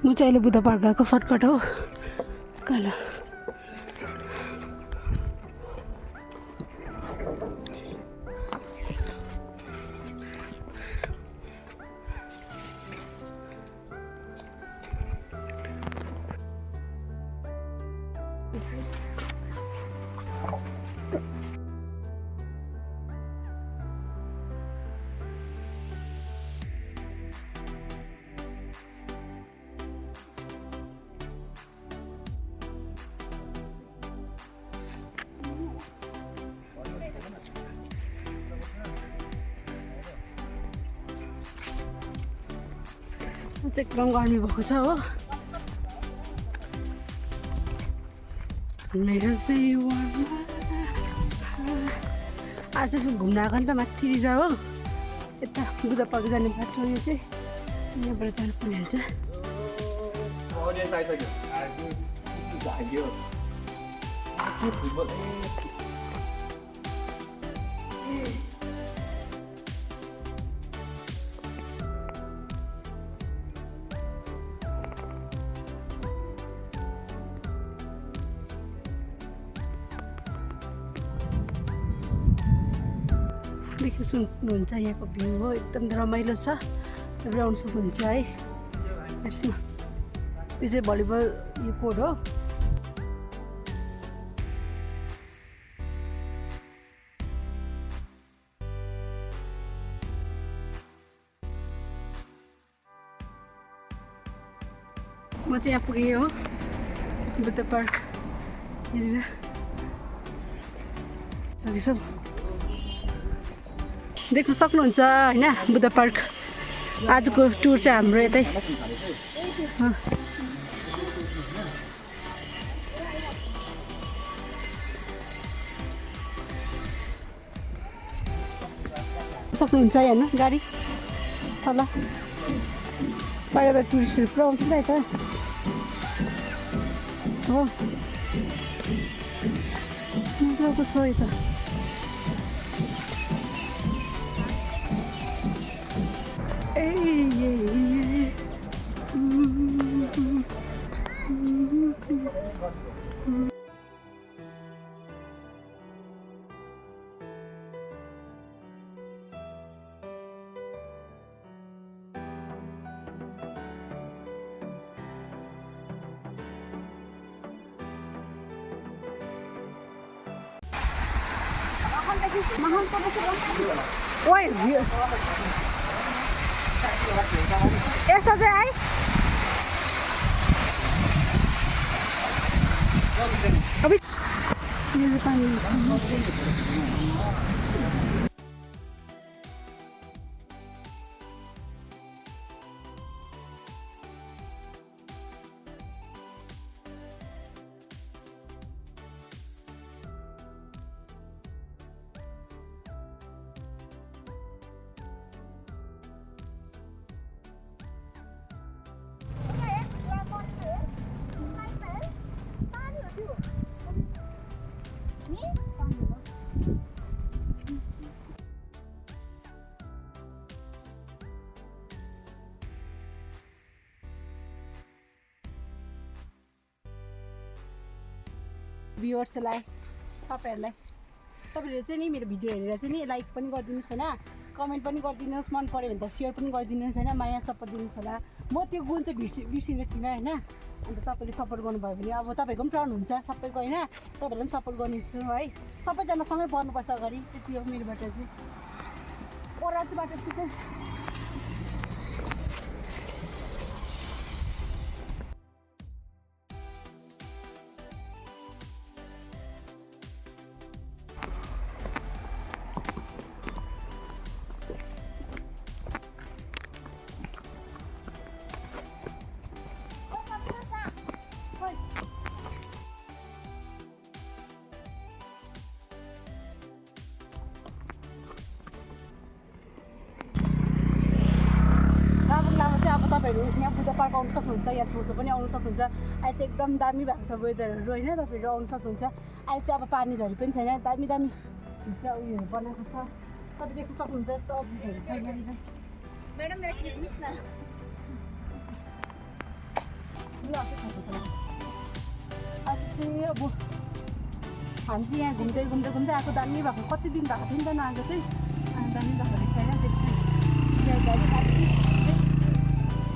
म चाहिँ अहिले बुद्ध पार्क गएको सर्टकट हो कालो एकदम गर्मी भएको छ हो मेरो चाहिँ आज घुम्न आएको नि त माथि रिजा हो यता बुद्ध पार्क जाने बाटो यो चाहिँ यहाँबाट जानु पर्ने हुन्छ देख्न सक्नुहुन्छ यहाँको भ्यू हो एकदम रमाइलो छ तपाईँ आउनु सक्नुहुन्छ है हेर्छु यो चाहिँ भलिबल यो कोर्ट हो म चाहिँ यहाँ पुगेँ हो बुद्ध पार्क हेरेर सकेछौँ देख्न सक्नुहुन्छ होइन बुद्ध पार्क आजको टुर चाहिँ हाम्रो यतै सक्नुहुन्छ हेर्नु गाडी तल बाहिरबाट टुरिस्टहरू पुरा आउँछ नि त हो मजाको छ यता ओइ यस्तो चाहिँ है भ्युअर्सलाई तपाईँहरूलाई तपाईँहरूले चाहिँ नि मेरो भिडियो हेरेर चाहिँ नि लाइक पनि गरिदिनुहोस् होइन कमेन्ट पनि गरिदिनुहोस् मन पऱ्यो भने त सेयर पनि गरिदिनुहोस् होइन माया सपोर्ट दिनुहोस् होला म त्यो गुण चाहिँ बिर्सिने छुइनँ होइन अन्त तपाईँले सपोर्ट गर्नुभयो भने अब तपाईँको पनि प्राउड हुन्छ सबैको होइन तपाईँहरूलाई पनि सपोर्ट गर्नेछु है सबैजना सँगै बढ्नुपर्छ अगाडि त्यति हो मेरोबाट चाहिँ ओरातीबाट चाहिँ अब तपाईँहरू यहाँ बुद्ध पार्क आउनु सक्नुहुन्छ या छेउछाउ पनि आउनु सक्नुहुन्छ अहिले चाहिँ एकदम दामी भएको छ वेदरहरू होइन तपाईँहरू आउनु सक्नुहुन्छ अहिले चाहिँ अब पानी झरी पनि छैन दामी दामी भित्र उयोहरू बनाएको छ तपाईँ देख्न सक्नुहुन्छ यस्तो अब्जेक्टहरू छ यहाँनिर मैडम मेरा क्लिप मिस ना आज चाहिँ अब हामी चाहिँ यहाँ घुम्दै घुम्दै घुम्दै आएको दामी भएको कति दिन भएको थियो नि त नआएको चाहिँ दामी भएको रहेछ होइन त्यसमा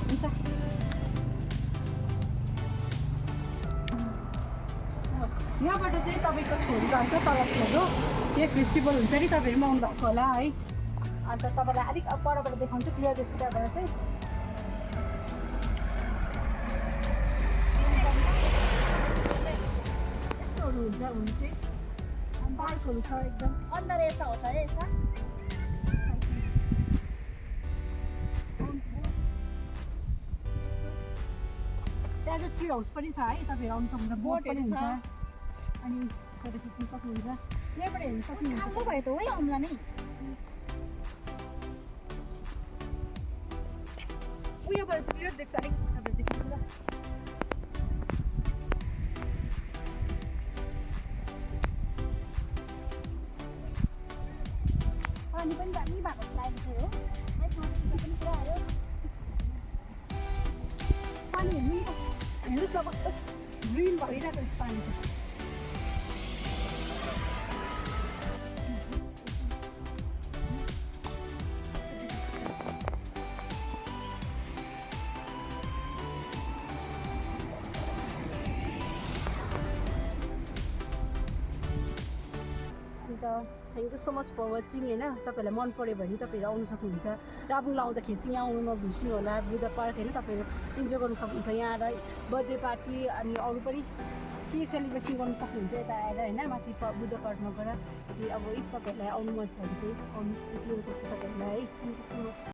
हुन्छ यहाँबाट चाहिँ तपाईँको छोरी जान्छ तल छोरो यो फेस्टिभल हुन्छ नि तपाईँहरू पनि आउनु भएको होला है अन्त तपाईँलाई अलिक अब परबाट देखाउँछु क्लियर देख्छु त्यहाँबाट चाहिँ यस्तोहरू हुन्छ हुनु चाहिँ पार्कहरू छ एकदम अंदर ऐसा होता है ऐसा त्यहाँ चाहिँ ट्री हाउस पनि छ है तपाईँहरू आउनु सक्नुहुन्छ बोट पनि हुन्छ अनि फोटो खिच्नु सक्नुहुन्छ यहाँबाट हेर्नु सक्नुहुन्छ ठंडो भयो त वही आउँला नै उयोबाट चाहिँ क्लियर देख्छ अलिक तपाईँहरू देख्नुहुन्छ पानी पनि दामी भएको लागेको थियो हो है पानी पनि पुरा आयो पानी हेर्नु नि त हेर्नुहोस् अब ग्रिन भइरहेको छ पानी त thank you so much for watching होइन तपाईँहरूलाई मन पऱ्यो भने तपाईँहरू आउनु सक्नुहुन्छ राबुङ आउँदाखेरि चाहिँ यहाँ आउनु नबिर्सिनु होला बुद्ध पार्क होइन तपाईँहरू इन्जोय गर्नु सक्नुहुन्छ यहाँ आएर बर्थडे पार्टी अनि अरू पनि के सेलिब्रेसन गर्नु सक्नुहुन्छ यता आएर होइन माथि बुद्ध पार्कमा गएर अब इफ तपाईँहरूलाई आउनु मन छ भने चाहिँ आउनु स्पेसली छु तपाईँहरूलाई है थ्याङ्क यू सो मच